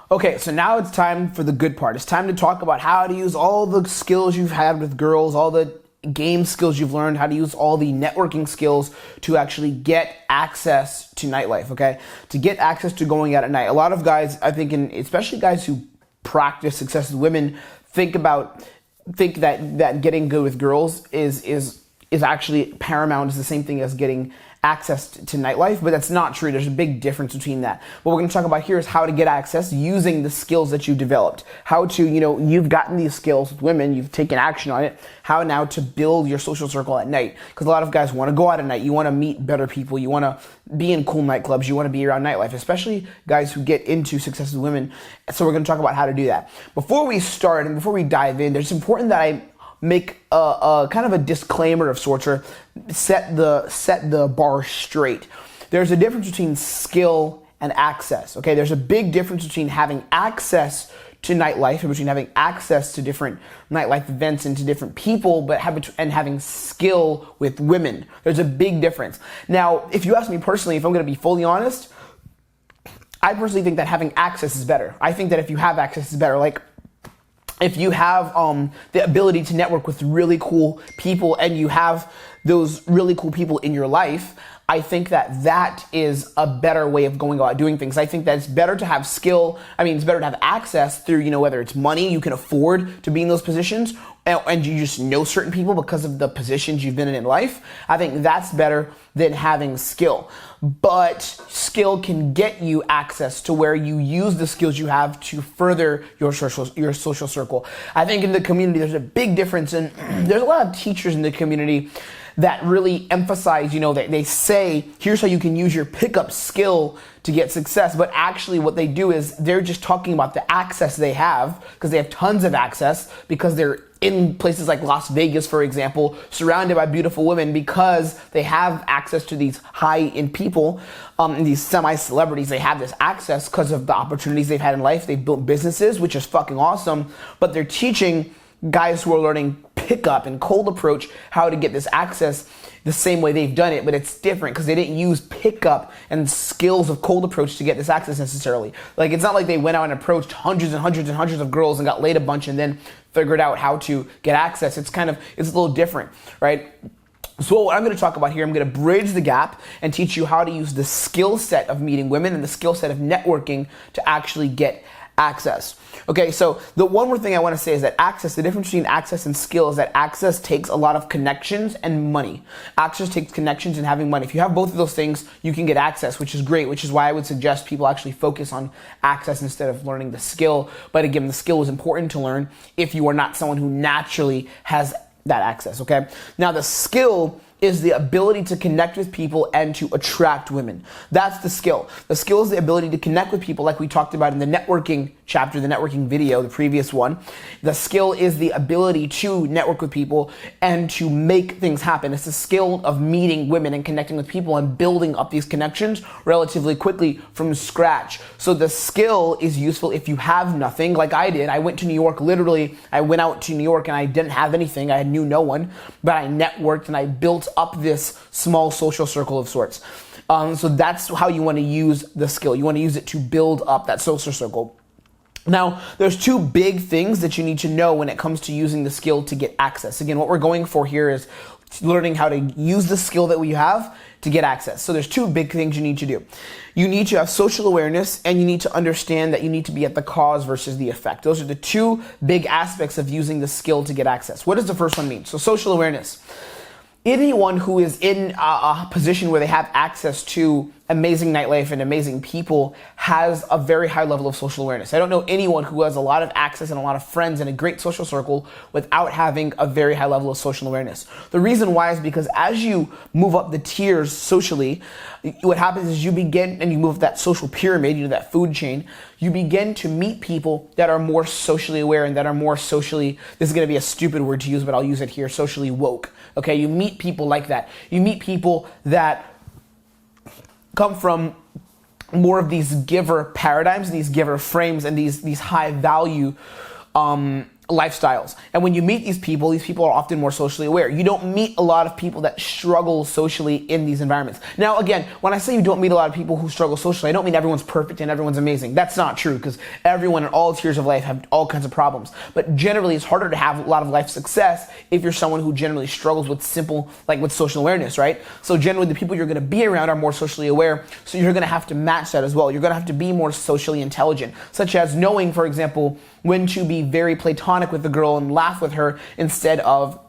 Okay, so now it's time for the good part. It's time to talk about how to use all the skills you've had with girls, all the game skills you've learned, how to use all the networking skills to actually get access to nightlife, okay? To get access to going out at night. A lot of guys, I think, especially guys who practice success with women, think that getting good with girls is actually paramount, is the same thing as getting access to nightlife, but that's not true. There's a big difference between that. What we're going to talk about here is how to get access using the skills that you developed. How to, you've gotten these skills with women, you've taken action on it, how now to build your social circle at night. Because a lot of guys want to go out at night, you want to meet better people, you want to be in cool nightclubs, you want to be around nightlife, especially guys who get into success with women. So we're going to talk about how to do that. Before we start and before we dive in, it's important that I make a kind of a disclaimer of sorts, or set the bar straight. There's a difference between skill and access. Okay, there's a big difference between having access to nightlife and between having access to different nightlife events and to different people, and having skill with women. There's a big difference. Now, if you ask me personally, if I'm going to be fully honest, I personally think that having access is better. I think that if you have access is better. Like, if you have the ability to network with really cool people and you have those really cool people in your life, I think that is a better way of going about doing things. I think that it's better to have skill. It's better to have access through, whether it's money, you can afford to be in those positions, and you just know certain people because of the positions you've been in life. I think that's better than having skill. But skill can get you access to where you use the skills you have to further your social circle. I think in the community, there's a big difference, and there's a lot of teachers in the community that really emphasize, they say, here's how you can use your pickup skill to get success. But actually what they do is they're just talking about the access they have, because they have tons of access, because they're in places like Las Vegas, for example, surrounded by beautiful women, because they have access to these high-end people, these semi-celebrities. They have this access because of the opportunities they've had in life. They've built businesses, which is fucking awesome, but they're teaching guys who are learning pickup and cold approach how to get this access the same way they've done it, but it's different because they didn't use pickup and skills of cold approach to get this access necessarily. Like, it's not like they went out and approached hundreds and hundreds and hundreds of girls and got laid a bunch and then figured out how to get access. It's a little different, right? So what I'm going to talk about here, I'm going to bridge the gap and teach you how to use the skill set of meeting women and the skill set of networking to actually get access. Okay, so the one more thing I want to say is that access, the difference between access and skill is that access takes a lot of connections and money. Access takes connections and having money. If you have both of those things, you can get access, which is great, which is why I would suggest people actually focus on access instead of learning the skill. But again, the skill is important to learn if you are not someone who naturally has that access, okay? Now, the skill is the ability to connect with people and to attract women. That's the skill. The skill is the ability to connect with people, like we talked about in the networking chapter, the networking video, the previous one. The skill is the ability to network with people and to make things happen. It's the skill of meeting women and connecting with people and building up these connections relatively quickly from scratch. So the skill is useful if you have nothing, like I did. I went to New York, literally, I went out to New York and I didn't have anything. I knew no one, but I networked and I built up this small social circle of sorts. So that's how you want to use the skill. You want to use it to build up that social circle. Now, there's two big things that you need to know when it comes to using the skill to get access. Again, what we're going for here is learning how to use the skill that we have to get access. So there's two big things you need to do. You need to have social awareness, and you need to understand that you need to be at the cause versus the effect. Those are the two big aspects of using the skill to get access. What does the first one mean? So social awareness. Anyone who is in a position where they have access to amazing nightlife and amazing people has a very high level of social awareness. I don't know anyone who has a lot of access and a lot of friends and a great social circle without having a very high level of social awareness. The reason why is because as you move up the tiers socially, what happens is you begin, and you move that social pyramid, that food chain, you begin to meet people that are more socially aware and that are more socially, this is going to be a stupid word to use, but I'll use it here, socially woke. Okay, you meet people like that. You meet people that come from more of these giver paradigms, these giver frames, and these high value lifestyles. And when you meet these people are often more socially aware. You don't meet a lot of people that struggle socially in these environments. Now, again, when I say you don't meet a lot of people who struggle socially, I don't mean everyone's perfect and everyone's amazing. That's not true, because everyone in all tiers of life have all kinds of problems. But generally, it's harder to have a lot of life success if you're someone who generally struggles with with social awareness, right? So generally, the people you're going to be around are more socially aware, so you're going to have to match that as well. You're going to have to be more socially intelligent, such as knowing, for example, when to be very platonic with the girl and laugh with her instead of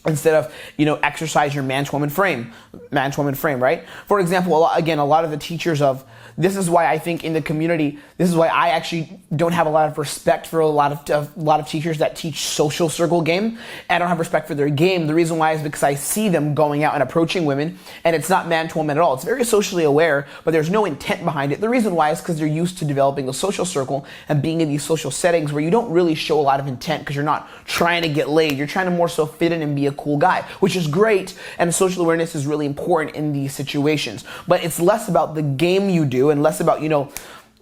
exercise your man to woman frame, right? For example, a lot of the teachers of this is why I think in the community, this is why I actually don't have a lot of respect for a lot of teachers that teach social circle game. I don't have respect for their game. The reason why is because I see them going out and approaching women, and it's not man to woman at all. It's very socially aware, but there's no intent behind it. The reason why is because they're used to developing a social circle and being in these social settings where you don't really show a lot of intent because you're not trying to get laid. You're trying to more so fit in and be a cool guy, which is great, and social awareness is really important in these situations. But it's less about the game you do and less about,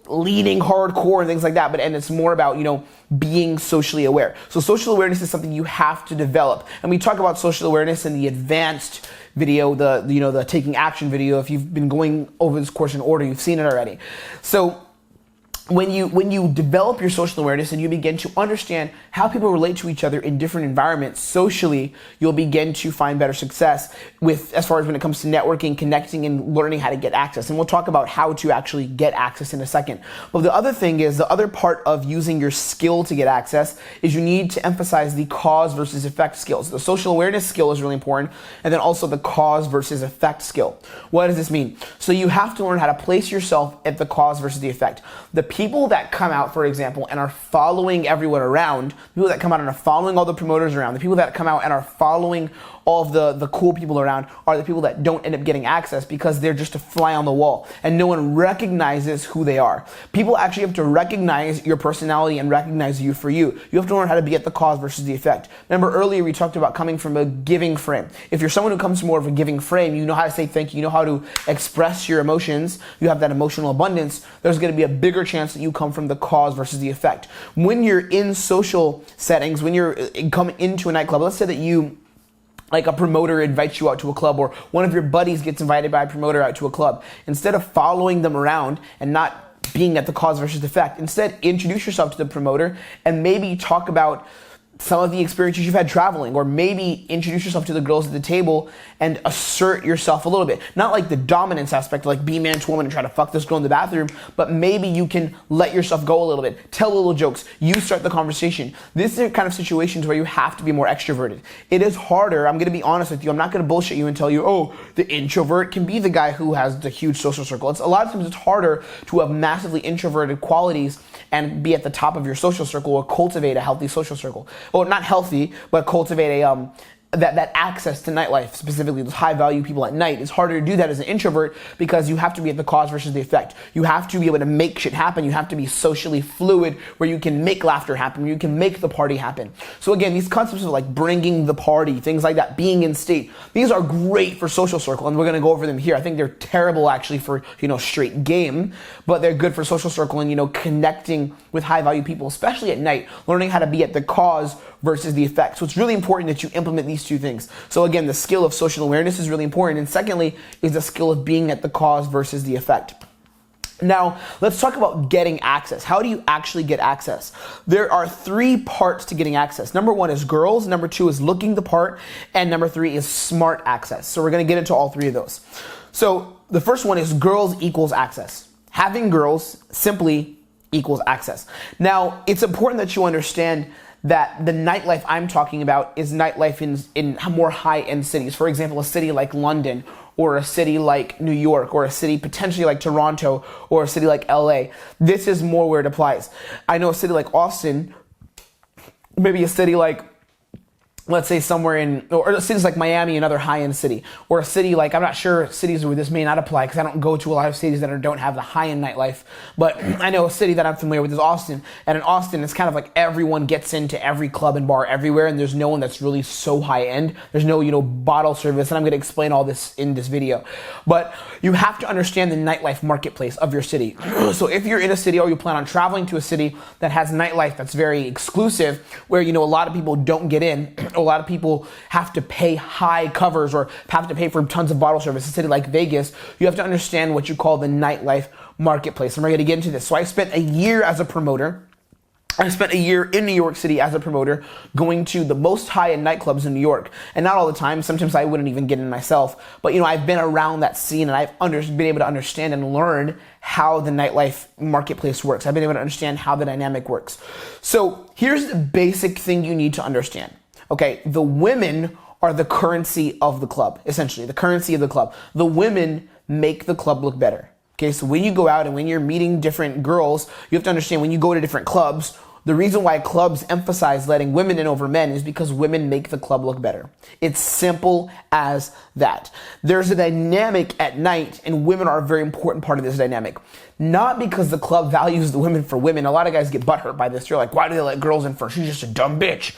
leading hardcore and things like that, and it's more about, being socially aware. So social awareness is something you have to develop. And we talk about social awareness in the advanced video, the taking action video. If you've been going over this course in order, you've seen it already. So when you develop your social awareness and you begin to understand how people relate to each other in different environments socially, you'll begin to find better success as far as when it comes to networking, connecting, and learning how to get access. And we'll talk about how to actually get access in a second. But the other part of using your skill to get access is you need to emphasize the cause versus effect skills. The social awareness skill is really important, and then also the cause versus effect skill. What does this mean? So you have to learn how to place yourself at the cause versus the effect. The people that come out, for example, and are following everyone around, people that come out and are following all the promoters around, the people that come out and are following all of the cool people around are the people that don't end up getting access because they're just a fly on the wall and no one recognizes who they are. People actually have to recognize your personality and recognize you for you. You have to learn how to be at the cause versus the effect. Remember earlier we talked about coming from a giving frame. If you're someone who comes from more of a giving frame, you know how to say thank you, you know how to express your emotions, you have that emotional abundance, there's going to be a bigger chance that you come from the cause versus the effect. When you're in social settings, when you're coming into a nightclub, let's say that like a promoter invites you out to a club, or one of your buddies gets invited by a promoter out to a club. Instead of following them around and not being at the cause versus effect, instead introduce yourself to the promoter and maybe talk about some of the experiences you've had traveling, or maybe introduce yourself to the girls at the table and assert yourself a little bit. Not like the dominance aspect, like be man to woman and try to fuck this girl in the bathroom, but maybe you can let yourself go a little bit, tell little jokes, you start the conversation. This is the kind of situations where you have to be more extroverted. It is harder, I'm gonna be honest with you, I'm not gonna bullshit you and tell you, oh, the introvert can be the guy who has the huge social circle. A lot of times it's harder to have massively introverted qualities and be at the top of your social circle or cultivate a healthy social circle. Or not healthy, but cultivate that access to nightlife, specifically those high value people at night. It's harder to do that as an introvert because you have to be at the cause versus the effect. You have to be able to make shit happen. You have to be socially fluid where you can make laughter happen, where you can make the party happen. So again, these concepts of like bringing the party, things like that, being in state, these are great for social circle, and we're gonna go over them here. I think they're terrible actually for, straight game, but they're good for social circle and, connecting with high value people, especially at night, learning how to be at the cause versus the effect. So it's really important that you implement these two things. So again, the skill of social awareness is really important. And secondly, is the skill of being at the cause versus the effect. Now, let's talk about getting access. How do you actually get access? There are 3 parts to getting access. Number 1 is girls, number 2 is looking the part, and number 3 is smart access. So we're gonna get into all 3 of those. So the first one is girls equals access. Having girls simply equals access. Now, it's important that you understand that the nightlife I'm talking about is nightlife in more high-end cities. For example, a city like London, or a city like New York, or a city potentially like Toronto, or a city like LA. This is more where it applies. I know a city like Austin, maybe a city like let's say somewhere or cities like Miami, another high-end city, or a city like, I'm not sure cities where this may not apply because I don't go to a lot of cities that don't have the high-end nightlife, but I know a city that I'm familiar with is Austin, and in Austin, it's kind of like everyone gets into every club and bar everywhere, and there's no one that's really so high-end. There's no, bottle service, and I'm going to explain all this in this video, but you have to understand the nightlife marketplace of your city. So if you're in a city or you plan on traveling to a city that has nightlife that's very exclusive, where, a lot of people don't get in, a lot of people have to pay high covers or have to pay for tons of bottle service. A city like Vegas, you have to understand what you call the nightlife marketplace. I'm ready to get into this. So I spent a year as a promoter. I spent a year in New York City as a promoter, going to the most high-end nightclubs in New York. And not all the time. Sometimes I wouldn't even get in myself. But, I've been around that scene, and I've been able to understand and learn how the nightlife marketplace works. I've been able to understand how the dynamic works. So here's the basic thing you need to understand. Okay, the women are the currency of the club, essentially, the currency of the club. The women make the club look better. Okay, so when you go out and when you're meeting different girls, you have to understand when you go to different clubs, the reason why clubs emphasize letting women in over men is because women make the club look better. It's simple as that. There's a dynamic at night, and women are a very important part of this dynamic. Not because the club values the women for women. A lot of guys get butthurt by this. They're like, why do they let girls in first? She's just a dumb bitch.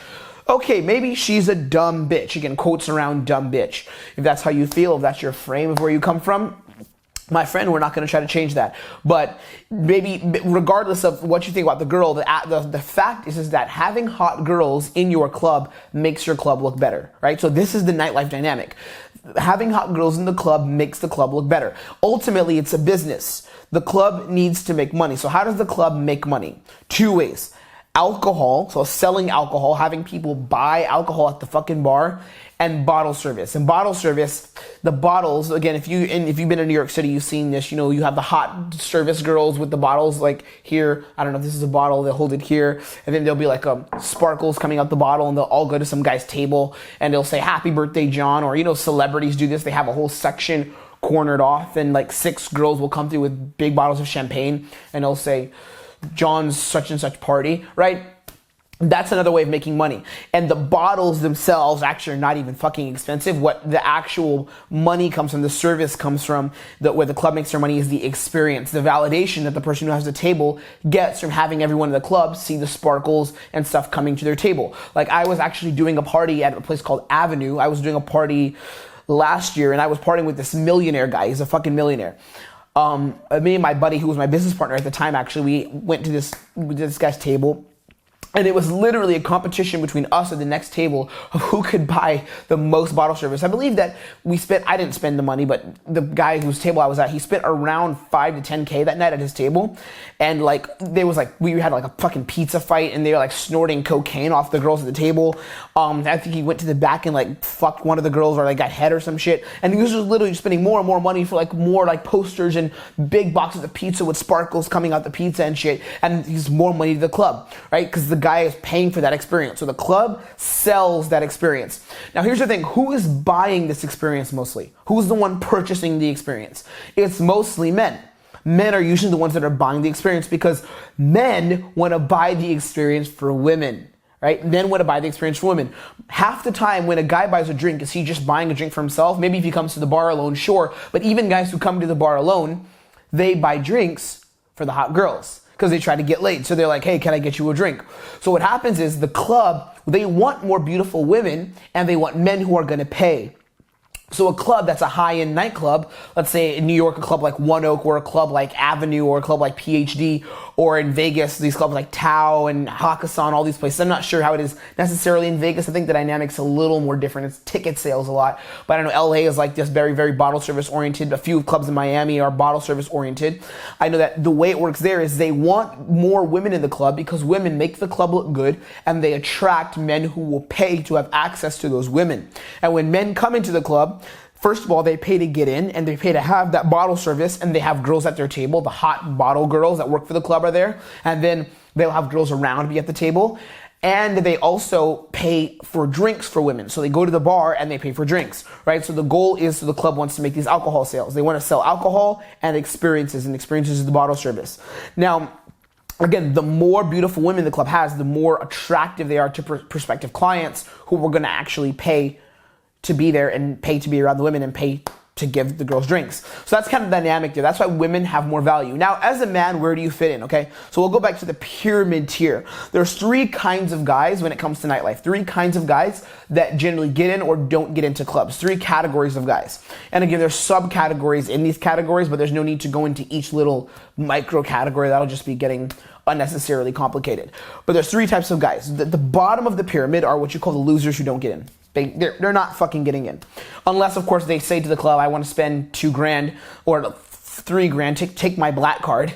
Okay, maybe she's a dumb bitch. Again, quotes around dumb bitch. If that's how you feel, if that's your frame of where you come from, my friend, we're not going to try to change that. But maybe regardless of what you think about the girl, the fact is that having hot girls in your club makes your club look better, right? So this is the nightlife dynamic. Having hot girls in the club makes the club look better. Ultimately, it's a business. The club needs to make money. So how does the club make money? Two ways. Alcohol, so selling alcohol, having people buy alcohol at the fucking bar, and bottle service. And bottle service, the bottles, again, if you've been in New York City, you've seen this, you have the hot service girls with the bottles, like here, I don't know if this is a bottle, they'll hold it here, and then there'll be like sparkles coming out the bottle, and they'll all go to some guy's table, and they'll say, "Happy birthday, John," or, celebrities do this, they have a whole section cornered off, and like 6 girls will come through with big bottles of champagne, and they'll say, "John's such and such party," right? That's another way of making money. And the bottles themselves actually are not even fucking expensive. What the actual money comes from, the service comes from, where the club makes their money is the experience, the validation that the person who has the table gets from having everyone in the club see the sparkles and stuff coming to their table. Like I was actually doing a party at a place called Avenue. I was doing a party last year and I was partying with this millionaire guy. He's a fucking millionaire. Me and my buddy, who was my business partner at the time, actually, we went to this guy's table. And it was literally a competition between us and the next table of who could buy the most bottle service. I believe that I didn't spend the money, but the guy whose table I was at, he spent around 5 to 10K that night at his table. And we had like a fucking pizza fight and they were like snorting cocaine off the girls at the table. I think he went to the back and like fucked one of the girls or like got head or some shit. And he was just literally spending more and more money for like more like posters and big boxes of pizza with sparkles coming out the pizza and shit. And he's more money to the club, right? Because the guy is paying for that experience. So the club sells that experience. Now here's the thing, who is buying this experience mostly? Who's the one purchasing the experience? It's mostly men. Men are usually the ones that are buying the experience because men want to buy the experience for women, right? Men want to buy the experience for women. Half the time when a guy buys a drink, is he just buying a drink for himself? Maybe if he comes to the bar alone, sure. But even guys who come to the bar alone, they buy drinks for the hot girls because they try to get laid. So they're like, "Hey, can I get you a drink?" So what happens is the club, they want more beautiful women and they want men who are going to pay. So a club that's a high-end nightclub, let's say in New York, a club like One Oak, or a club like Avenue, or a club like PhD, or in Vegas, these clubs like Tao and Hakkasan, all these places. I'm not sure how it is necessarily in Vegas. I think the dynamic's a little more different. It's ticket sales a lot. But I know LA is like just very, very bottle service oriented. A few clubs in Miami are bottle service oriented. I know that the way it works there is they want more women in the club because women make the club look good and they attract men who will pay to have access to those women. And when men come into the club, first of all, they pay to get in and they pay to have that bottle service and they have girls at their table. The hot bottle girls that work for the club are there. And then they'll have girls around be at the table. And they also pay for drinks for women. So they go to the bar and they pay for drinks, right? So the goal is, so the club wants to make these alcohol sales. They want to sell alcohol and experiences is the bottle service. Now, again, the more beautiful women the club has, the more attractive they are to prospective clients who are going to actually pay to be there and pay to be around the women and pay to give the girls drinks. So that's kind of the dynamic there. That's why women have more value. Now, as a man, where do you fit in, okay? So we'll go back to the pyramid tier. There's 3 kinds of guys when it comes to nightlife. 3 kinds of guys that generally get in or don't get into clubs. 3 categories of guys. And again, there's subcategories in these categories, but there's no need to go into each little micro category. That'll just be getting unnecessarily complicated. But there's 3 types of guys. The bottom of the pyramid are what you call the losers who don't get in. They're not fucking getting in. Unless, of course, they say to the club, I want to spend $2,000 or $3,000, take my black card,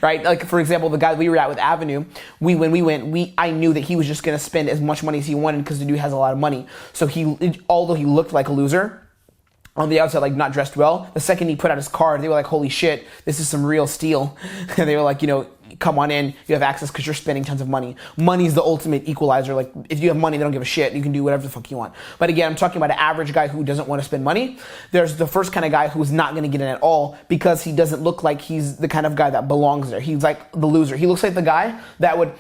right? Like, for example, the guy we were at with Avenue, when we went, I knew that he was just going to spend as much money as he wanted because the dude has a lot of money. So although he looked like a loser, on the outside, like not dressed well, the second he put out his card, they were like, holy shit, this is some real steel. And they were like, come on in, you have access because you're spending tons of money. Money is the ultimate equalizer. Like, if you have money, they don't give a shit. You can do whatever the fuck you want. But again, I'm talking about an average guy who doesn't want to spend money. There's the first kind of guy who's not going to get in at all because he doesn't look like he's the kind of guy that belongs there. He's like the loser. He looks like the guy that would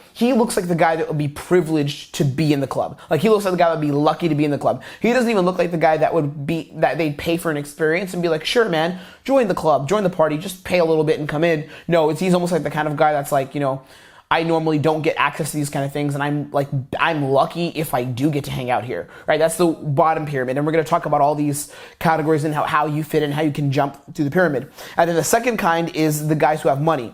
be privileged to be in the club. Like, he looks like the guy that would be lucky to be in the club. He doesn't even look like the guy that they'd pay for an experience and be like, sure, man, join the club, join the party, just pay a little bit and come in. No, he's almost like the kind of guy that's like, I normally don't get access to these kind of things, and I'm lucky if I do get to hang out here, right? That's the bottom pyramid, and we're going to talk about all these categories and how you fit in, how you can jump through the pyramid. And then the second kind is the guys who have money.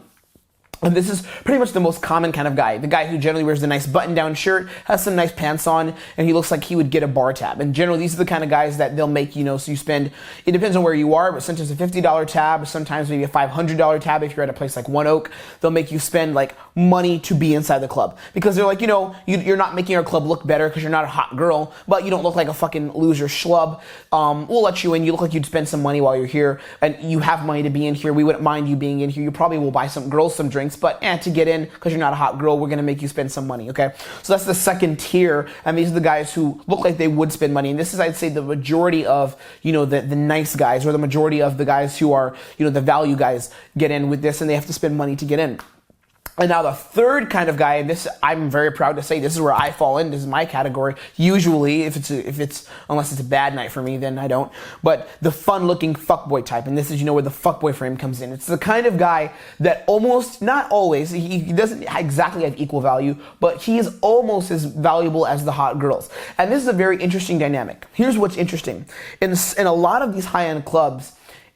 And this is pretty much the most common kind of guy. The guy who generally wears a nice button-down shirt, has some nice pants on, and he looks like he would get a bar tab. And generally, these are the kind of guys that they'll make, so you spend, it depends on where you are, but sometimes a $50 tab, or sometimes maybe a $500 tab if you're at a place like One Oak. They'll make you spend, like, money to be inside the club. Because they're like, you're not making our club look better because you're not a hot girl, but you don't look like a fucking loser schlub. We'll let you in. You look like you'd spend some money while you're here, and you have money to be in here. We wouldn't mind you being in here. You probably will buy some girls some drinks, but to get in, because you're not a hot girl, we're going to make you spend some money, okay? So that's the second tier, and these are the guys who look like they would spend money, and this is, I'd say, the majority of, the nice guys, or the majority of the guys who are, the value guys get in with this, and they have to spend money to get in. And now the third kind of guy, and this I'm very proud to say, this is where I fall in. This is my category. Usually, unless it's a bad night for me, then I don't. But the fun-looking fuckboy type, and this is where the fuckboy frame comes in. It's the kind of guy that almost, not always, he doesn't exactly have equal value, but he is almost as valuable as the hot girls. And this is a very interesting dynamic. Here's what's interesting: in a lot of these high-end clubs,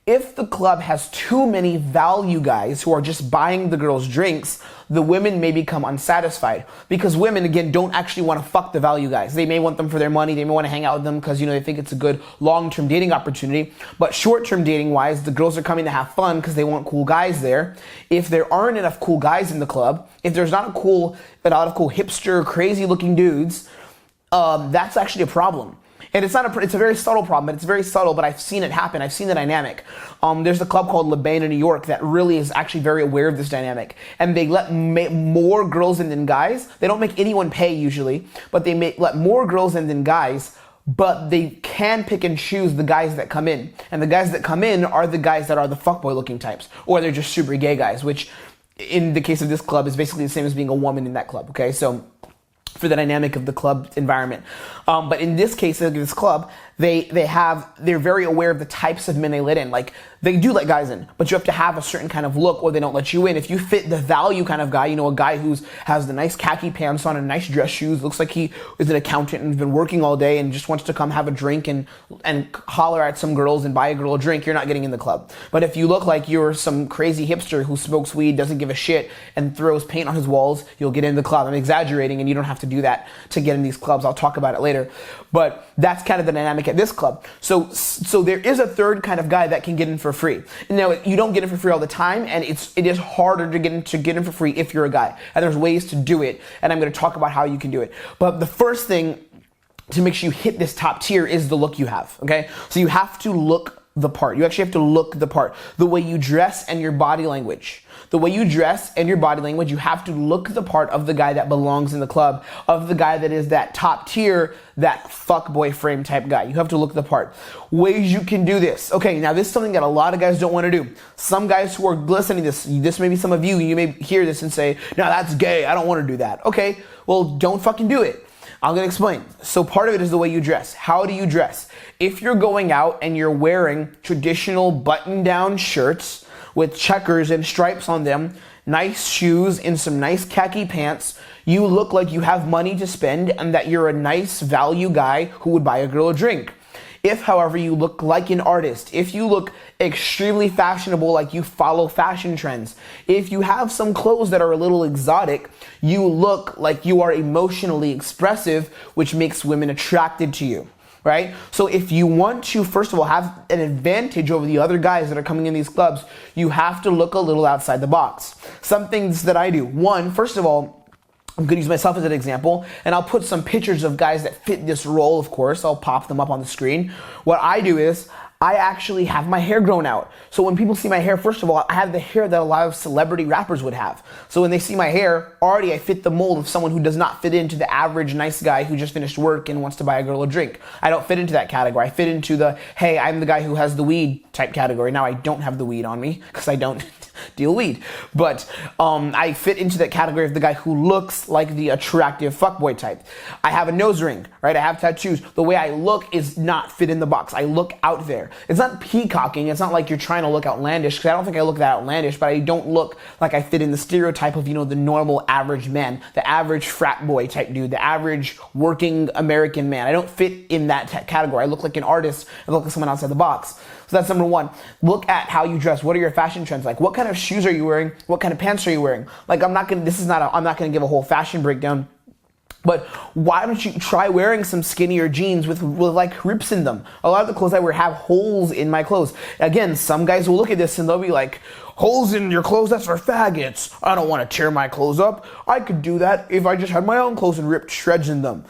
if the club has too many value guys who are just buying the girls drinks, the women may become unsatisfied, because women, again, don't actually want to fuck the value guys. They may want them for their money. They may want to hang out with them because, they think it's a good long-term dating opportunity. But short-term dating-wise, the girls are coming to have fun because they want cool guys there. If there aren't enough cool guys in the club, if there's not a lot of cool hipster, crazy-looking dudes, that's actually a problem. And it's a very subtle problem, but it's very subtle, but I've seen it happen. I've seen the dynamic. There's a club called Labane in New York that really is actually very aware of this dynamic. And they let more girls in than guys. They don't make anyone pay usually, but they let more girls in than guys, but they can pick and choose the guys that come in. And the guys that come in are the guys that are the fuckboy looking types, or they're just super gay guys, which in the case of this club is basically the same as being a woman in that club, okay? So, for the dynamic of the club environment. But in this case, of this club, they're very aware of the types of men they let in. Like, they do let guys in, but you have to have a certain kind of look or they don't let you in. If you fit the value kind of guy, a guy who has the nice khaki pants on and nice dress shoes, looks like he is an accountant and has been working all day and just wants to come have a drink and holler at some girls and buy a girl a drink, you're not getting in the club. But if you look like you're some crazy hipster who smokes weed, doesn't give a shit, and throws paint on his walls, you'll get in the club. I'm exaggerating, and you don't have to do that to get in these clubs. I'll talk about it later. But that's kind of the dynamic at this club. So there is a third kind of guy that can get in for free. Now, you don't get in for free all the time, and it is harder to get in for free if you're a guy. And there's ways to do it, and I'm going to talk about how you can do it. But the first thing to make sure you hit this top tier is the look you have, okay? So you have to look the part. You actually have to look the part. The way you dress and your body language. The way you dress and your body language, you have to look the part of the guy that belongs in the club, of the guy that is that top tier, that fuckboy frame type guy. You have to look the part. Ways you can do this. Okay, now this is something that a lot of guys don't want to do. Some guys who are listening to this may be some of you may hear this and say, no, that's gay, I don't want to do that. Okay, well, don't fucking do it. I'm going to explain. So part of it is the way you dress. How do you dress? If you're going out and you're wearing traditional button-down shirts with checkers and stripes on them, nice shoes and some nice khaki pants, you look like you have money to spend and that you're a nice value guy who would buy a girl a drink. If, however, you look like an artist, if you look extremely fashionable, like you follow fashion trends, if you have some clothes that are a little exotic, you look like you are emotionally expressive, which makes women attracted to you, right? So if you want to, first of all, have an advantage over the other guys that are coming in these clubs, you have to look a little outside the box. Some things that I do. One, first of all, I'm going to use myself as an example, and I'll put some pictures of guys that fit this role, of course. I'll pop them up on the screen. What I do is I actually have my hair grown out. So when people see my hair, first of all, I have the hair that a lot of celebrity rappers would have. So when they see my hair, already I fit the mold of someone who does not fit into the average nice guy who just finished work and wants to buy a girl a drink. I don't fit into that category. I fit into the, hey, I'm the guy who has the weed type category. Now I don't have the weed on me because I don't deal weed. But I fit into that category of the guy who looks like the attractive fuckboy type. I have a nose ring, right? I have tattoos. The way I look is not fit in the box. I look out there. It's not peacocking. It's not like you're trying to look outlandish, because I don't think I look that outlandish, but I don't look like I fit in the stereotype of, the normal average man, the average frat boy type dude, the average working American man. I don't fit in that category. I look like an artist. I look like someone outside the box. So that's number one. Look at how you dress. What are your fashion trends like? What kind of shoes are you wearing? What kind of pants are you wearing? Like, I'm not gonna give a whole fashion breakdown, but why don't you try wearing some skinnier jeans with like rips in them? A lot of the clothes I wear have holes in my clothes. Again, some guys will look at this and they'll be like, holes in your clothes, that's for faggots. I don't want to tear my clothes up. I could do that if I just had my own clothes and ripped shreds in them.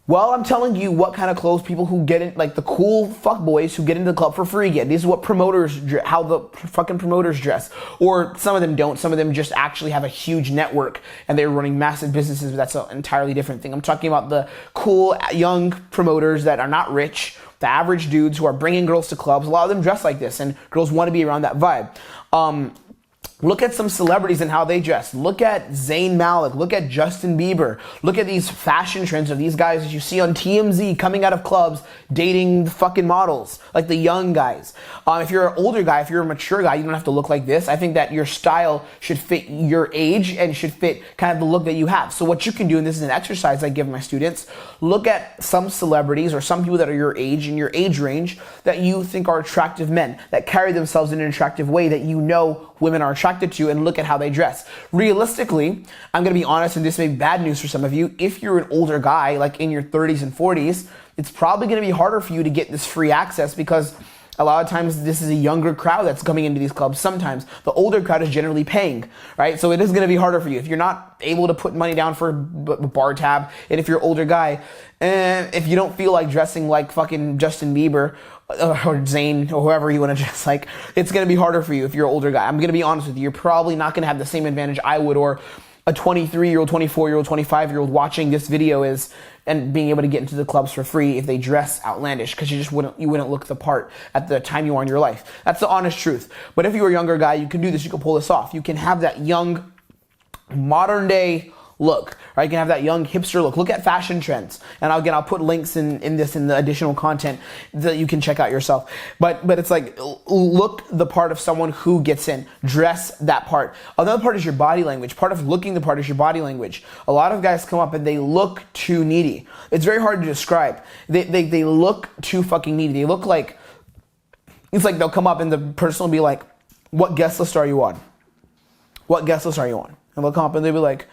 Well, I'm telling you what kind of clothes people who get in, like the cool fuckboys who get into the club for free get. This is what how the fucking promoters dress. Or some of them don't. Some of them just actually have a huge network and they're running massive businesses. But that's an entirely different thing. I'm talking about the cool young promoters that are not rich, the average dudes who are bringing girls to clubs. A lot of them dress like this and girls want to be around that vibe. Look at some celebrities and how they dress. Look at Zayn Malik. Look at Justin Bieber. Look at these fashion trends of these guys that you see on TMZ coming out of clubs dating the fucking models, like the young guys. If you're an older guy, if you're a mature guy, you don't have to look like this. I think that your style should fit your age and should fit kind of the look that you have. So what you can do, and this is an exercise I give my students, look at some celebrities or some people that are your age, in your age range, that you think are attractive men, that carry themselves in an attractive way that you know women are attracted to, and look at how they dress. Realistically, I'm going to be honest, and this may be bad news for some of you, if you're an older guy, like in your 30s and 40s, it's probably going to be harder for you to get this free access because a lot of times this is a younger crowd that's coming into these clubs. Sometimes the older crowd is generally paying, right? So it is going to be harder for you. If you're not able to put money down for a bar tab, and if you're an older guy, and if you don't feel like dressing like fucking Justin Bieber or Zayn or whoever you want to dress like, it's going to be harder for you if you're an older guy. I'm going to be honest with you. You're probably not going to have the same advantage I would, or a 23-year-old, 24-year-old, 25-year-old watching this video is and being able to get into the clubs for free if they dress outlandish, because you wouldn't look the part at the time you are in your life. That's the honest truth. But if you're a younger guy, you can do this. You can pull this off. You can have that young, modern day look, right? You can have that young hipster look. Look at fashion trends. And again, I'll put links in the additional content that you can check out yourself. But it's like, look the part of someone who gets in. Dress that part. Another part is your body language. Part of looking the part is your body language. A lot of guys come up and they look too needy. It's very hard to describe. They look too fucking needy. They look like, it's like they'll come up and the person will be like, what guest list are you on? What guest list are you on? And they'll come up and they'll be like,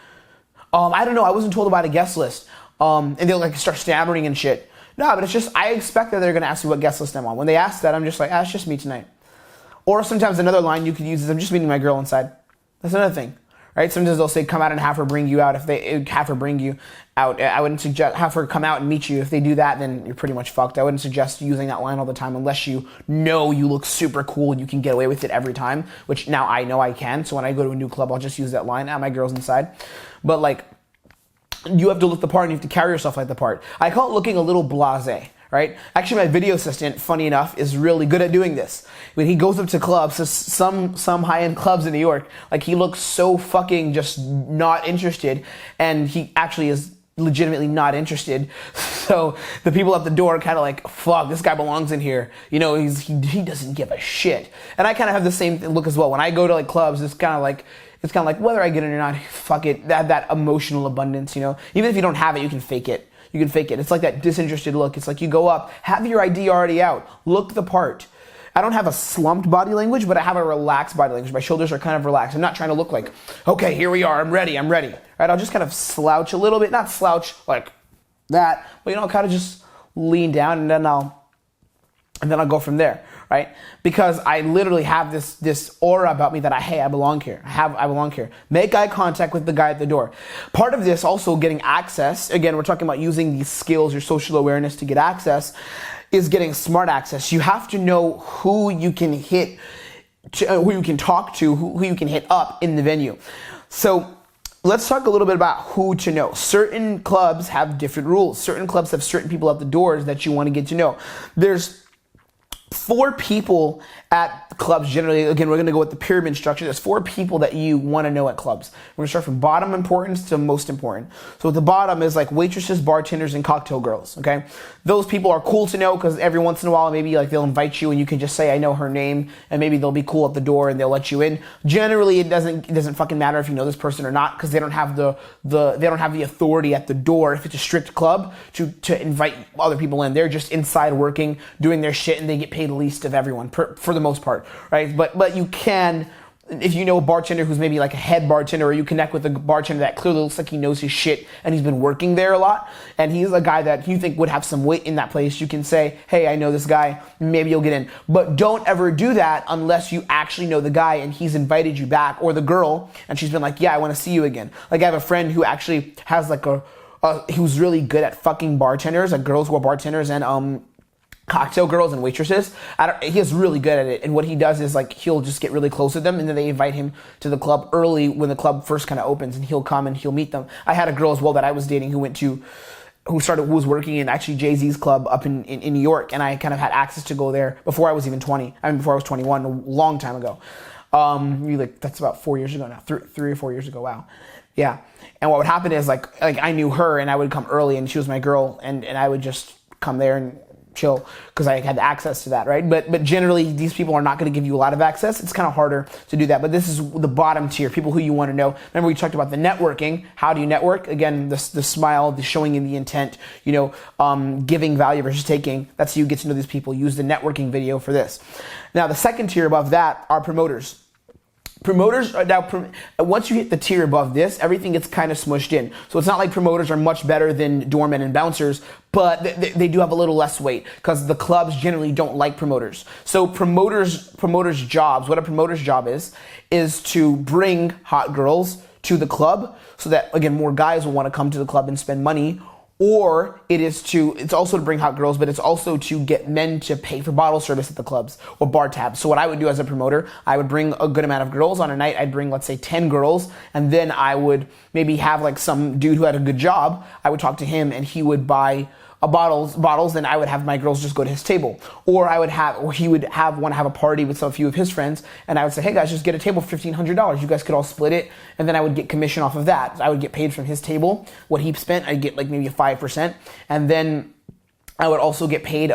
I don't know, I wasn't told about a guest list. And they'll like start stammering and shit. No, but it's just, I expect that they're going to ask me what guest list I'm on. When they ask that, I'm just like, it's just me tonight. Or sometimes another line you could use is, I'm just meeting my girl inside. That's another thing, right? Sometimes they'll say come out and have her bring you out. If they have her bring you out, I wouldn't suggest have her come out and meet you. If they do that, then you're pretty much fucked. I wouldn't suggest using that line all the time unless you know you look super cool and you can get away with it every time, which now I know I can. So when I go to a new club, I'll just use that line, my girl's inside. But like, you have to look the part and you have to carry yourself like the part. I call it looking a little blasé. Right? Actually, my video assistant, funny enough, is really good at doing this. When he goes up to clubs, so some high-end clubs in New York, like he looks so fucking just not interested, and he actually is legitimately not interested. So the people at the door are kind of like, fuck, this guy belongs in here. You know, he doesn't give a shit. And I kind of have the same look as well. When I go to like clubs, it's kind of like whether I get it or not, fuck it. That emotional abundance, you know. Even if you don't have it, you can fake it. You can fake it. It's like that disinterested look. It's like you go up, have your ID already out, look the part. I don't have a slumped body language, but I have a relaxed body language. My shoulders are kind of relaxed. I'm not trying to look like, okay, here we are, I'm ready. Right? I'll just kind of slouch a little bit, not slouch like that, but you know, kind of just lean down and then I'll go from there, right? Because I literally have this aura about me that I belong here. I belong here. Make eye contact with the guy at the door. Part of this also getting access, again, we're talking about using these skills, your social awareness to get access, is getting smart access. You have to know who you can hit, who you can talk to, who you can hit up in the venue. So let's talk a little bit about who to know. Certain clubs have different rules. Certain clubs have certain people at the doors that you want to get to know. There's 4 people at clubs generally. Again, we're going to go with the pyramid structure. There's 4 people that you want to know at clubs. We're going to start from bottom importance to most important. So at the bottom is like waitresses, bartenders, and cocktail girls. Okay, those people are cool to know because every once in a while, maybe like they'll invite you and you can just say, "I know her name," and maybe they'll be cool at the door and they'll let you in. Generally, it doesn't fucking matter if you know this person or not because they don't have the authority at the door if it's a strict club to invite other people in. They're just inside working, doing their shit, and they get paid least of everyone for the most part, right? But you can, if you know a bartender who's maybe like a head bartender, or you connect with a bartender that clearly looks like he knows his shit and he's been working there a lot, and he's a guy that you think would have some weight in that place, you can say, "Hey, I know this guy, maybe you'll get in." But don't ever do that unless you actually know the guy and he's invited you back, or the girl, and she's been like, "Yeah, I want to see you again." Like I have a friend who actually has like who's really good at fucking bartenders, like girls who are bartenders and cocktail girls and waitresses. He is really good at it, and what he does is like he'll just get really close with them, and then they invite him to the club early when the club first kind of opens, and he'll come and he'll meet them. I had a girl as well that I was dating who was working in actually Jay-Z's club up in New York, and I kind of had access to go there before I was even 20. I mean, before I was 21, a long time ago. That's about 4 years ago now, 3 or 4 years ago. Wow. Yeah. And what would happen is like I knew her, and I would come early, and she was my girl, and I would just come there and chill because I had access to that, right? But generally, these people are not going to give you a lot of access. It's kind of harder to do that. But this is the bottom tier, people who you want to know. Remember, we talked about the networking. How do you network? Again, the smile, the showing in the intent, giving value versus taking. That's how you get to know these people. Use the networking video for this. Now, the second tier above that are promoters. Promoters are now, once you hit the tier above this, everything gets kind of smushed in. So it's not like promoters are much better than doormen and bouncers, but they do have a little less weight because the clubs generally don't like promoters. So promoters' jobs, what a promoter's job is to bring hot girls to the club so that, again, more guys will want to come to the club and spend money. Or it's also to bring hot girls, but it's also to get men to pay for bottle service at the clubs or bar tabs. So what I would do as a promoter, I would bring a good amount of girls on a night. I'd bring, let's say, 10 girls, and then I would maybe have like some dude who had a good job. I would talk to him, and he would buy bottles, then I would have my girls just go to his table. Or he would want to have a party with a few of his friends, and I would say, "Hey guys, just get a table for $1,500. You guys could all split it," and then I would get commission off of that. I would get paid from his table. What he spent, I'd get like maybe a 5%, and then I would also get paid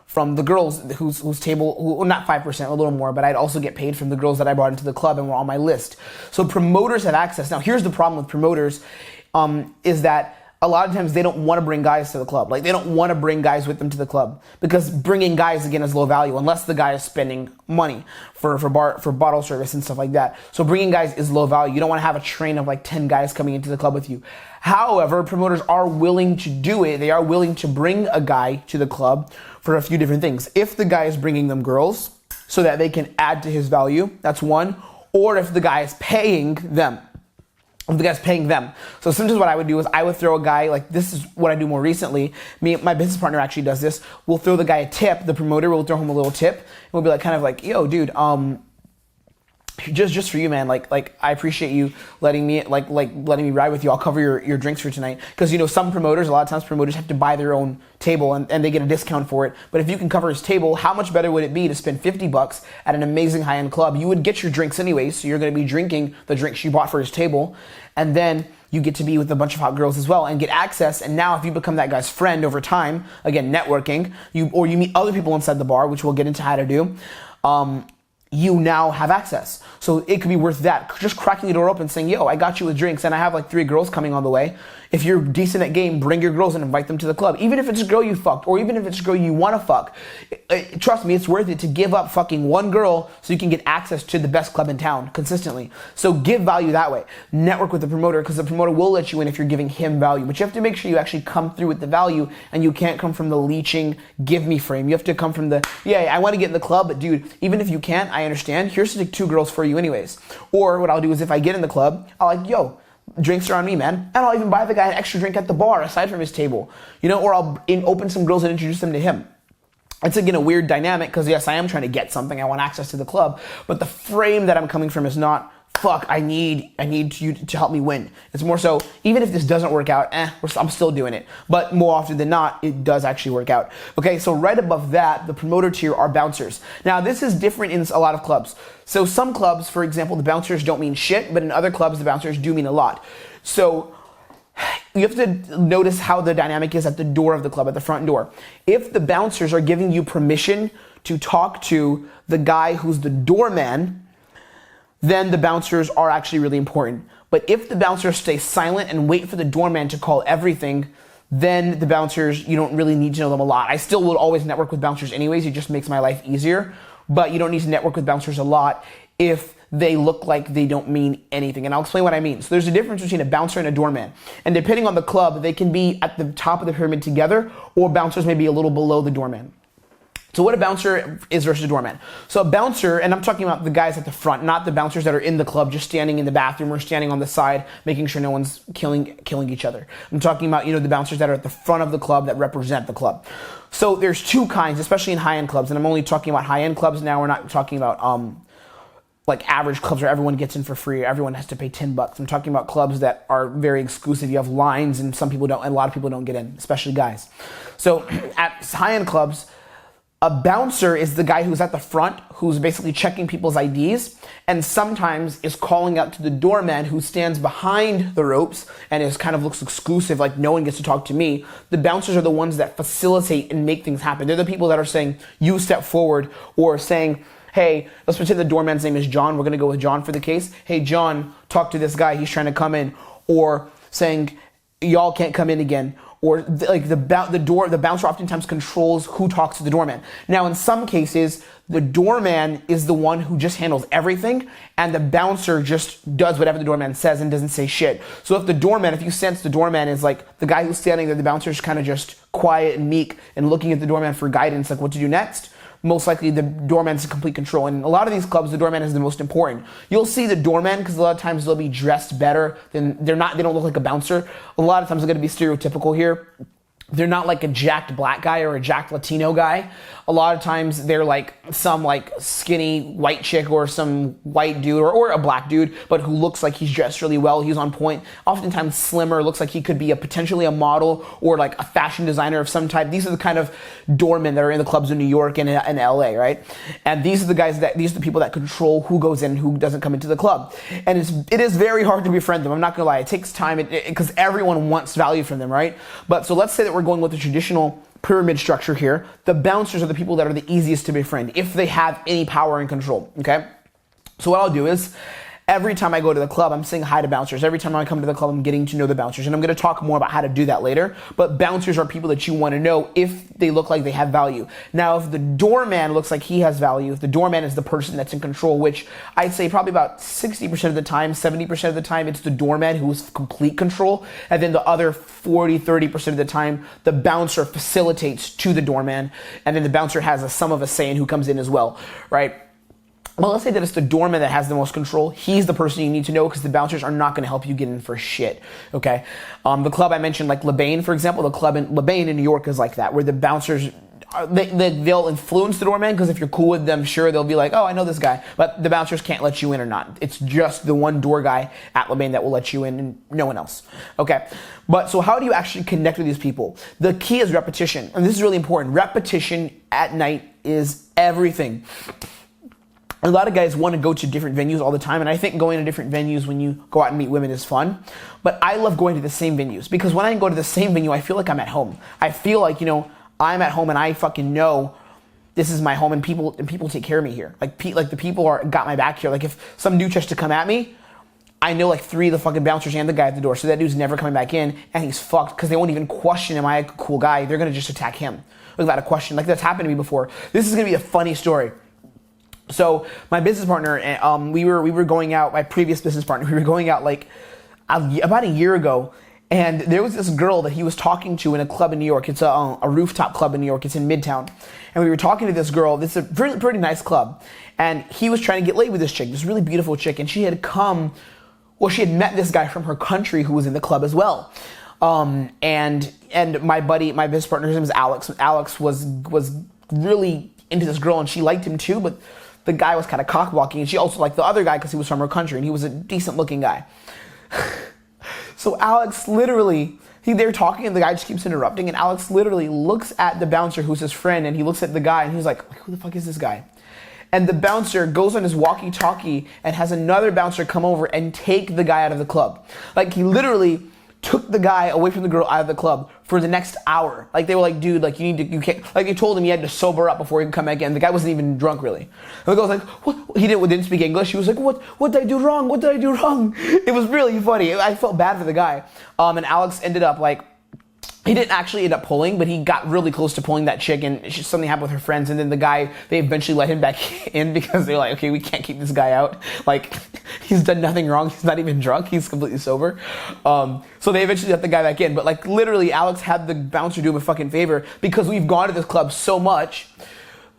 from the girls whose table, not 5%, a little more, but I'd also get paid from the girls that I brought into the club and were on my list. So promoters have access. Now, here's the problem with promoters, is that a lot of times they don't want to bring guys to the club. Like, they don't want to bring guys with them to the club because bringing guys, again, is low value unless the guy is spending money for bottle service and stuff like that. So bringing guys is low value. You don't want to have a train of like 10 guys coming into the club with you. However, promoters are willing to do it. They are willing to bring a guy to the club for a few different things. If the guy is bringing them girls so that they can add to his value, that's one. Or if the guy is paying them. the guy's paying them. So sometimes what I would do is I would throw a guy, like this is what I do more recently. My business partner actually does this. We'll throw the guy a tip. The promoter will throw him a little tip. And we'll be like, kind of like, yo, dude, just for you, man. Like I appreciate you letting me letting me ride with you. I'll cover your drinks for tonight. Because some promoters, a lot of times promoters have to buy their own table and they get a discount for it. But if you can cover his table, how much better would it be to spend $50 at an amazing high-end club? You would get your drinks anyway, so you're going to be drinking the drinks you bought for his table, and then you get to be with a bunch of hot girls as well and get access. And now if you become that guy's friend over time, again, networking, you meet other people inside the bar, which we'll get into how to do, you now have access. So it could be worth that. Just cracking the door open saying, yo, I got you with drinks and I have like 3 girls coming on the way. If you're decent at game, bring your girls and invite them to the club. Even if it's a girl you fucked, or even if it's a girl you want to fuck. Trust me, it's worth it to give up fucking one girl so you can get access to the best club in town consistently. So give value that way. Network with the promoter, because the promoter will let you in if you're giving him value. But you have to make sure you actually come through with the value, and you can't come from the leeching, give me frame. You have to come from the, yeah, I want to get in the club, but dude, even if you can't, I understand. Here's like 2 girls for you anyways. Or what I'll do is if I get in the club, I'll like, yo, drinks are on me, man. And I'll even buy the guy an extra drink at the bar aside from his table. Or I'll open some girls and introduce them to him. It's again a weird dynamic because yes, I am trying to get something. I want access to the club. But the frame that I'm coming from is not, fuck, I need you to help me win. It's more so, even if this doesn't work out, I'm still doing it. But more often than not, it does actually work out. Okay, so right above that, the promoter tier are bouncers. Now, this is different in a lot of clubs. So some clubs, for example, the bouncers don't mean shit, but in other clubs, the bouncers do mean a lot. So you have to notice how the dynamic is at the door of the club, at the front door. If the bouncers are giving you permission to talk to the guy who's the doorman, then the bouncers are actually really important. But if the bouncers stay silent and wait for the doorman to call everything, then the bouncers, you don't really need to know them a lot. I still will always network with bouncers anyways. It just makes my life easier. But you don't need to network with bouncers a lot if they look like they don't mean anything. And I'll explain what I mean. So there's a difference between a bouncer and a doorman. And depending on the club, they can be at the top of the pyramid together, or bouncers may be a little below the doorman. So what a bouncer is versus a doorman. So a bouncer, and I'm talking about the guys at the front, not the bouncers that are in the club, just standing in the bathroom or standing on the side, making sure no one's killing each other. I'm talking about, the bouncers that are at the front of the club that represent the club. So there's 2 kinds, especially in high-end clubs, and I'm only talking about high-end clubs now. We're not talking about like average clubs where everyone gets in for free, everyone has to pay $10. I'm talking about clubs that are very exclusive. You have lines, and some people don't, and a lot of people don't get in, especially guys. So at high-end clubs, a bouncer is the guy who's at the front, who's basically checking people's IDs, and sometimes is calling out to the doorman who stands behind the ropes and is kind of looks exclusive, like no one gets to talk to me. The bouncers are the ones that facilitate and make things happen. They're the people that are saying, you step forward, or saying, hey, let's pretend the doorman's name is John. We're going to go with John for the case. Hey, John, talk to this guy. He's trying to come in. Or saying, y'all can't come in again. Or the bouncer oftentimes controls who talks to the doorman. Now, in some cases, the doorman is the one who just handles everything, and the bouncer just does whatever the doorman says and doesn't say shit. So if you sense the doorman is like the guy who's standing there, the bouncer's kind of just quiet and meek and looking at the doorman for guidance, like what to do next, most likely the doorman's in complete control. And in a lot of these clubs, the doorman is the most important. You'll see the doorman, because a lot of times they'll be dressed better than they don't look like a bouncer. A lot of times they're going to be stereotypical here. They're not like a jacked black guy or a jacked Latino guy. A lot of times they're like some like skinny white chick or some white dude or a black dude, but who looks like he's dressed really well. He's on point. Oftentimes slimmer, looks like he could be potentially a model or like a fashion designer of some type. These are the kind of doormen that are in the clubs in New York and in LA, right? And these are the people that control who goes in and who doesn't come into the club. And it is very hard to befriend them. I'm not gonna lie. It takes time because everyone wants value from them, right? But so let's say that we're going with the traditional pyramid structure here. The bouncers are the people that are the easiest to befriend if they have any power and control, okay? So what I'll do is every time I go to the club, I'm saying hi to bouncers. Every time I come to the club, I'm getting to know the bouncers. And I'm going to talk more about how to do that later. But bouncers are people that you want to know if they look like they have value. Now, if the doorman looks like he has value, if the doorman is the person that's in control, which I'd say probably about 60% of the time, 70% of the time, it's the doorman who's complete control. And then the other 40-30% of the time, the bouncer facilitates to the doorman. And then the bouncer has some of a say in who comes in as well, right? well, let's say that it's the doorman that has the most control. He's the person you need to know because the bouncers are not going to help you get in for shit, okay? The club I mentioned, like Lebain, for example, the club in Lebain in New York is like that, where the bouncers, they'll influence the doorman because if you're cool with them, sure, they'll be like, oh, I know this guy, but the bouncers can't let you in or not. It's just the one door guy at Lebain that will let you in and no one else, okay? But so how do you actually connect with these people? The key is repetition, and this is really important. Repetition at night is everything. A lot of guys want to go to different venues all the time, and I think going to different venues when you go out and meet women is fun, but I love going to the same venues because when I go to the same venue, I feel like I'm at home. I feel like, I'm at home and I fucking know this is my home and people take care of me here. Like the people got my back here. Like if some dude tries to come at me, I know like 3 of the fucking bouncers and the guy at the door, so that dude's never coming back in and he's fucked because they won't even question, am I a cool guy? They're going to just attack him without a question. Like that's happened to me before. This is going to be a funny story. So my business partner, we were going out, my previous business partner, we were going out like about a year ago, and there was this girl that he was talking to in a club in New York. It's a rooftop club in New York. It's in Midtown. And we were talking to this girl. This is a pretty nice club. And he was trying to get laid with this chick, this really beautiful chick. And she had met this guy from her country who was in the club as well. And my business partner, his name is Alex. Alex was really into this girl and she liked him too, but the guy was kind of cock-blocking, and she also liked the other guy because he was from her country, and he was a decent-looking guy. So Alex literally, they're talking, and the guy just keeps interrupting, and Alex literally looks at the bouncer, who's his friend, and he looks at the guy, and he's like, who the fuck is this guy? And the bouncer goes on his walkie-talkie and has another bouncer come over and take the guy out of the club. Like, he literally took the guy away from the girl out of the club for the next hour. Like, they were like, dude, like, you can't, like, they told him he had to sober up before he could come back in. The guy wasn't even drunk, really. And the girl was like, what? He didn't speak English. He was like, what did I do wrong? What did I do wrong? It was really funny. I felt bad for the guy. And Alex ended up, like, he didn't actually end up pulling, but he got really close to pulling that chick, and something happened with her friends, and then the guy, they eventually let him back in because they're like, okay, we can't keep this guy out. Like, he's done nothing wrong. He's not even drunk. He's completely sober. So they eventually let the guy back in. But, like, literally, Alex had the bouncer do him a fucking favor because we've gone to this club so much.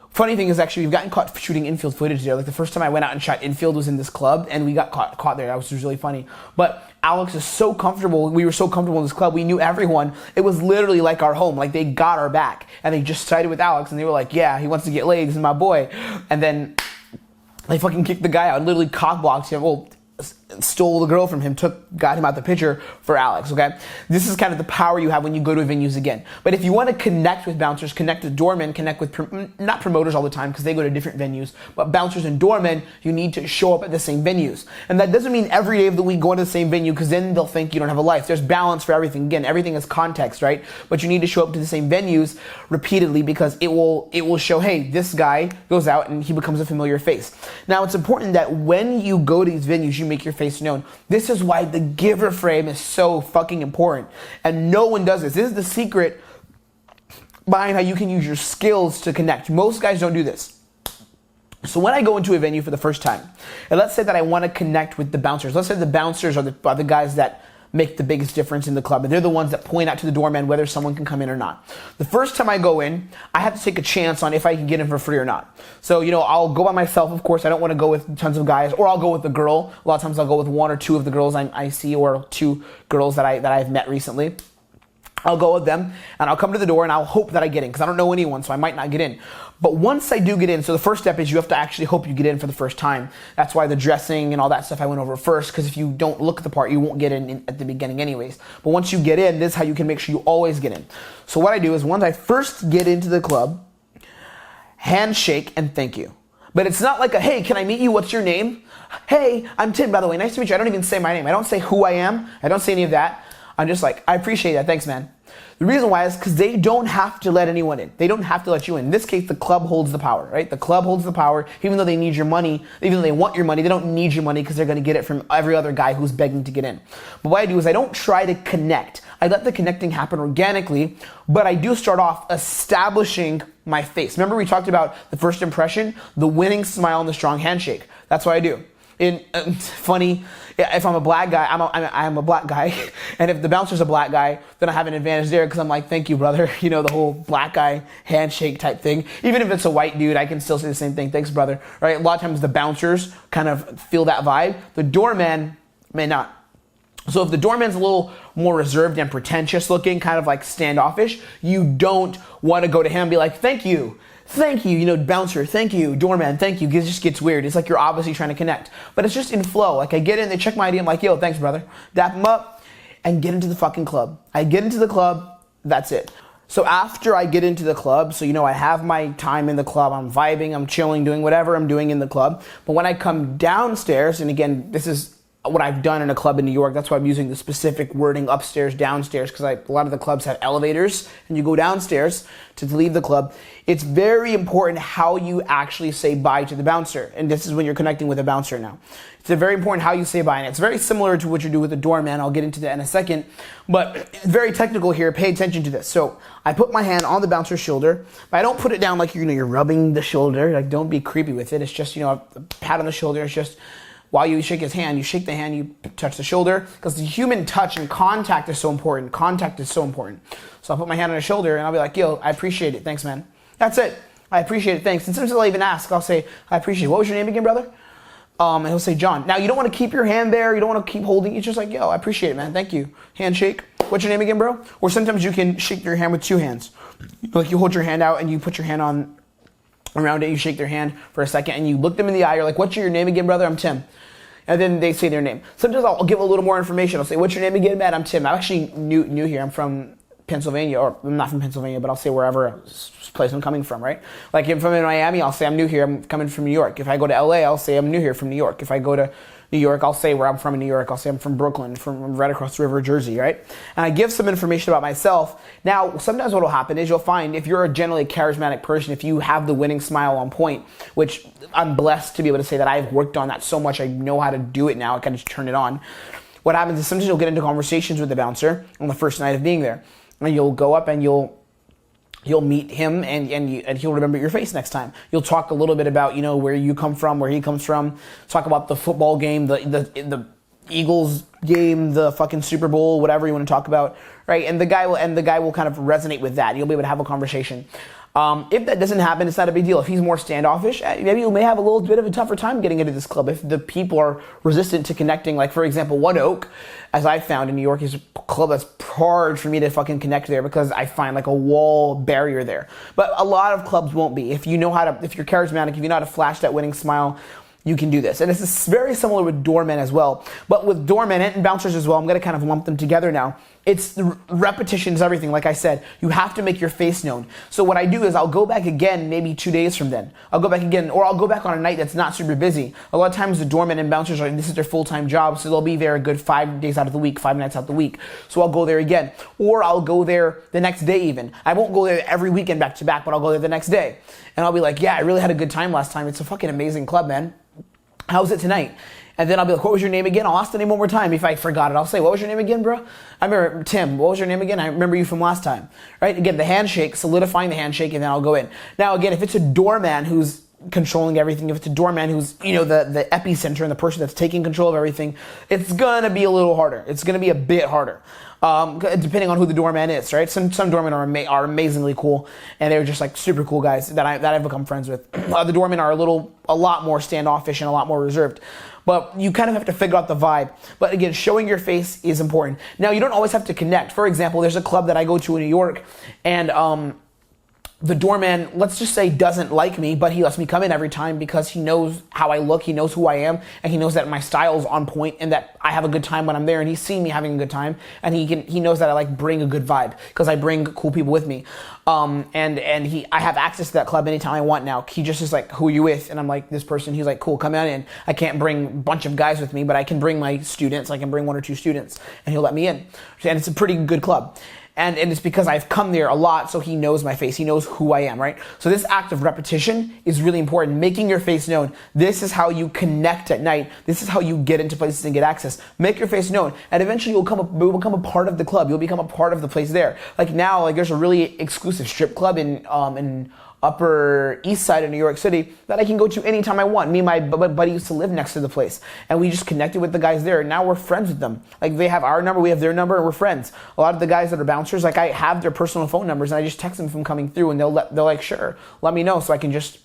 Funny thing is, actually, we've gotten caught shooting infield footage there. Like, the first time I went out and shot infield was in this club, and we got caught there. That was really funny. But Alex is so comfortable. We were so comfortable in this club. We knew everyone. It was literally like our home. Like, they got our back, and they just sided with Alex, and they were like, yeah, he wants to get laid. This is my boy. And then they fucking kicked the guy out, literally cock-blocked him. Well, stole the girl from him, got him out the picture for Alex, okay? This is kind of the power you have when you go to venues again. But if you want to connect with bouncers, connect with doormen, connect with, not promoters all the time because they go to different venues, but bouncers and doormen, you need to show up at the same venues. And that doesn't mean every day of the week going to the same venue because then they'll think you don't have a life. There's balance for everything. Again, everything is context, right? But you need to show up to the same venues repeatedly because it will show, hey, this guy goes out and he becomes a familiar face. Now, it's important that when you go to these venues, you make your face known. This is why the giver frame is so fucking important. And no one does this. This is the secret behind how you can use your skills to connect. Most guys don't do this. So when I go into a venue for the first time, and let's say that I want to connect with the bouncers. Let's say the bouncers are the guys that make the biggest difference in the club, and they're the ones that point out to the doorman whether someone can come in or not. The first time I go in, I have to take a chance on if I can get in for free or not. So, I'll go by myself, of course. I don't want to go with tons of guys, or I'll go with a girl. A lot of times I'll go with 1 or 2 of the girls I see, or 2 girls that I've met recently. I'll go with them, and I'll come to the door, and I'll hope that I get in, because I don't know anyone, so I might not get in. But once I do get in, so the first step is you have to actually hope you get in for the first time. That's why the dressing and all that stuff I went over first, because if you don't look the part, you won't get in at the beginning anyways. But once you get in, this is how you can make sure you always get in. So what I do is once I first get into the club, handshake and thank you. But it's not like a, hey, can I meet you? What's your name? Hey, I'm Tim, by the way. Nice to meet you. I don't even say my name. I don't say who I am. I don't say any of that. I'm just like, I appreciate that. Thanks, man. The reason why is because they don't have to let anyone in. They don't have to let you in. In this case, the club holds the power, right? The club holds the power. Even though they need your money, even though they want your money, they don't need your money because they're going to get it from every other guy who's begging to get in. But what I do is I don't try to connect. I let the connecting happen organically, but I do start off establishing my face. Remember we talked about the first impression, the winning smile and the strong handshake. That's what I do. Funny, if I'm a black guy, I'm a black guy, and if the bouncer's a black guy, then I have an advantage there because I'm like, thank you, brother. You know, the whole black guy handshake type thing. Even if it's a white dude, I can still say the same thing. Thanks, brother. Right? A lot of times the bouncers kind of feel that vibe. The doorman may not. So if the doorman's a little more reserved and pretentious looking, kind of like standoffish, you don't want to go to him and be like, thank you, you know, bouncer, thank you, doorman, thank you. It just gets weird. It's like you're obviously trying to connect. But it's just in flow. Like I get in, they check my ID, I'm like, yo, thanks, brother. Dap them up and get into the fucking club. I get into the club, that's it. So after I get into the club, so you know I have my time in the club, I'm vibing, I'm chilling, doing whatever I'm doing in the club. But when I come downstairs, and again, this is what I've done in a club in New York. That's why I'm using the specific wording upstairs, downstairs, because a lot of the clubs have elevators and you go downstairs to leave the club. It's very important how you actually say bye to the bouncer. And this is when you're connecting with a bouncer now. It's very important how you say bye. And it's very similar to what you do with a doorman. I'll get into that in a second. But very technical here. Pay attention to this. So I put my hand on the bouncer's shoulder. But I don't put it down like you're rubbing the shoulder. Like don't be creepy with it. It's just, a pat on the shoulder. It's just while you shake his hand, you shake the hand, you touch the shoulder, because the human touch and contact is so important. Contact is so important. So I'll put my hand on his shoulder and I'll be like, yo, I appreciate it. Thanks, man. That's it. I appreciate it. Thanks. And sometimes I'll even ask, I'll say, I appreciate it. What was your name again, brother? And he'll say, John. Now, you don't want to keep your hand there. You don't want to keep holding it. It's just like, yo, I appreciate it, man. Thank you. Handshake. What's your name again, bro? Or sometimes you can shake your hand with two hands. Like you hold your hand out and you put your hand on around it. You shake their hand for a second and you look them in the eye. You're like, what's your name again, brother? I'm Tim. And then they say their name. Sometimes I'll give a little more information. I'll say, what's your name again, man? I'm Tim. I'm actually new here. I'm from Pennsylvania, or I'm not from Pennsylvania, but I'll say wherever place I'm coming from, right? Like if I'm in Miami, I'll say I'm new here. I'm coming from New York. If I go to LA, I'll say I'm new here from New York. If I go to New York, I'll say where I'm from in New York. I'll say I'm from Brooklyn, from right across the river, Jersey, right? And I give some information about myself. Now, sometimes what will happen is you'll find if you're a generally charismatic person, if you have the winning smile on point, which I'm blessed to be able to say that I've worked on that so much, I know how to do it now. I can just turn it on. What happens is sometimes you'll get into conversations with the bouncer on the first night of being there. And you'll go up and you'll meet him and he'll remember your face next time. You'll talk a little bit about, where you come from, where he comes from. Talk about the football game, the Eagles game, the fucking Super Bowl, whatever you want to talk about, right? And the guy will kind of resonate with that. You'll be able to have a conversation. If that doesn't happen, it's not a big deal. If he's more standoffish, maybe you may have a little bit of a tougher time getting into this club. If the people are resistant to connecting, like for example, One Oak, as I found in New York, is a club that's hard for me to fucking connect there because I find like a wall barrier there. But a lot of clubs won't be. If you're charismatic, if you know how to flash that winning smile, you can do this. And this is very similar with doormen as well. But with doormen and bouncers as well, I'm going to kind of lump them together now. It's repetition is everything. Like I said, you have to make your face known. So what I do is I'll go back again maybe 2 days from then. I'll go back again, or I'll go back on a night that's not super busy. A lot of times the doormen and bouncers this is their full-time job, so they'll be there a good 5 days out of the week, 5 nights out of the week. So I'll go there again. Or I'll go there the next day even. I won't go there every weekend back to back, but I'll go there the next day. And I'll be like, yeah, I really had a good time last time. It's a fucking amazing club, man. How's it tonight? And then I'll be like, what was your name again? I'll ask the name one more time. If I forgot it, I'll say, what was your name again, bro? I remember, Tim. What was your name again? I remember you from last time. Right? Again, the handshake, solidifying the handshake, and then I'll go in. Now, again, if it's a doorman who's controlling everything, if it's a doorman who's, the epicenter and the person that's taking control of everything, it's going to be a little harder. It's going to be a bit harder. Depending on who the doorman is, right? Some doormen are amazingly cool, and they're just like super cool guys that I've become friends with. The doormen are a lot more standoffish and a lot more reserved. But you kind of have to figure out the vibe. But again, showing your face is important. Now, you don't always have to connect. For example, there's a club that I go to in New York, and the doorman, let's just say, doesn't like me, but he lets me come in every time because he knows how I look, he knows who I am, and he knows that my style's on point and that I have a good time when I'm there, and he's seen me having a good time, and he knows that I bring a good vibe because I bring cool people with me. I have access to that club anytime I want now. He just is like, who are you with? And I'm like, this person. He's like, cool, come on in. I can't bring a bunch of guys with me, but I can bring my students. I can bring 1 or 2 students, and he'll let me in. And it's a pretty good club. And it's because I've come there a lot, so he knows my face. He knows who I am, right? So this act of repetition is really important. Making your face known. This is how you connect at night. This is how you get into places and get access. Make your face known. And eventually you'll become a part of the club. You'll become a part of the place there. Like now, there's a really exclusive strip club in Upper East Side of New York City that I can go to anytime I want. Me and my buddy used to live next to the place, and we just connected with the guys there. And now we're friends with them. Like, they have our number, we have their number, and we're friends. A lot of the guys that are bouncers, like, I have their personal phone numbers, and I just text them from coming through, and they're like, sure, let me know so I can just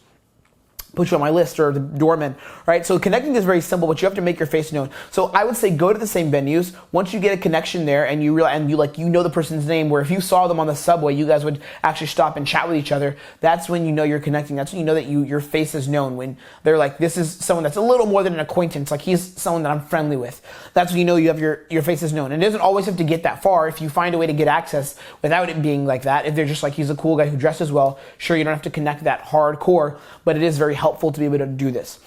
put you on my list, or the doorman, right? So connecting is very simple, but you have to make your face known. So I would say go to the same venues. Once you get a connection there and you realize, and you know the person's name, where if you saw them on the subway, you guys would actually stop and chat with each other. That's when you know you're connecting. That's when you know that your face is known. When they're like, this is someone that's a little more than an acquaintance, like he's someone that I'm friendly with. That's when you know you have your face is known. And it doesn't always have to get that far. If you find a way to get access without it being like that, if they're just like, he's a cool guy who dresses well, sure, you don't have to connect that hardcore, but it is very helpful to be able to do this.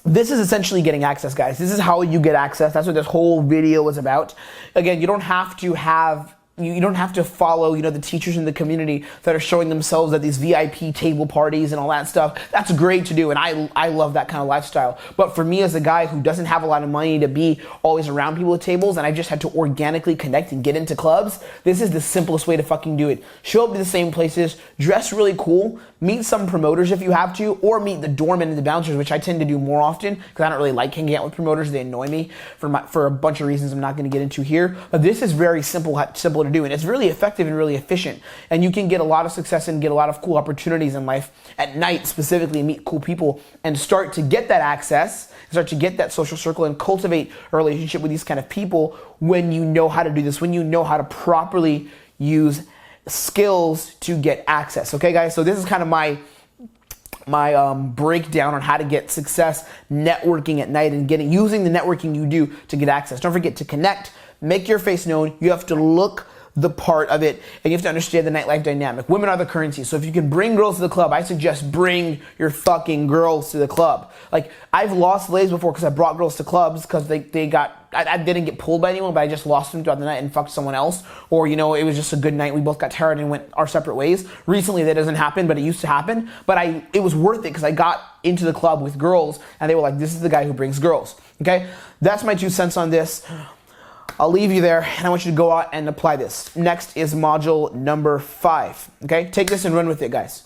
This is essentially getting access, guys. This is how you get access. That's what this whole video was about. Again, you don't have to follow, the teachers in the community that are showing themselves at these VIP table parties and all that stuff. That's great to do, and I love that kind of lifestyle. But for me, as a guy who doesn't have a lot of money to be always around people at tables, and I just had to organically connect and get into clubs, this is the simplest way to fucking do it. Show up to the same places, dress really cool, meet some promoters if you have to, or meet the doormen and the bouncers, which I tend to do more often because I don't really like hanging out with promoters. They annoy me for a bunch of reasons I'm not going to get into here. But this is very simple to do, and it's really effective and really efficient. And you can get a lot of success and get a lot of cool opportunities in life at night, specifically meet cool people and start to get that access, start to get that social circle and cultivate a relationship with these kind of people when you know how to do this, when you know how to properly use skills to get access. Okay, guys, so this is kind of my breakdown on how to get success networking at night and using the networking you do to get access. Don't forget to connect, make your face known. You have to look the part of it, and you have to understand the nightlife dynamic. Women are the currency, so if you can bring girls to the club, I suggest bring your fucking girls to the club. Like, I've lost ladies before because I brought girls to clubs because I didn't get pulled by anyone, but I just lost them throughout the night and fucked someone else. Or, it was just a good night. We both got tired and went our separate ways. Recently, that doesn't happen, but it used to happen. But it was worth it because I got into the club with girls, and they were like, this is the guy who brings girls. Okay? That's my 2 cents on this. I'll leave you there, and I want you to go out and apply this. Next is module number 5. Okay? Take this and run with it, guys.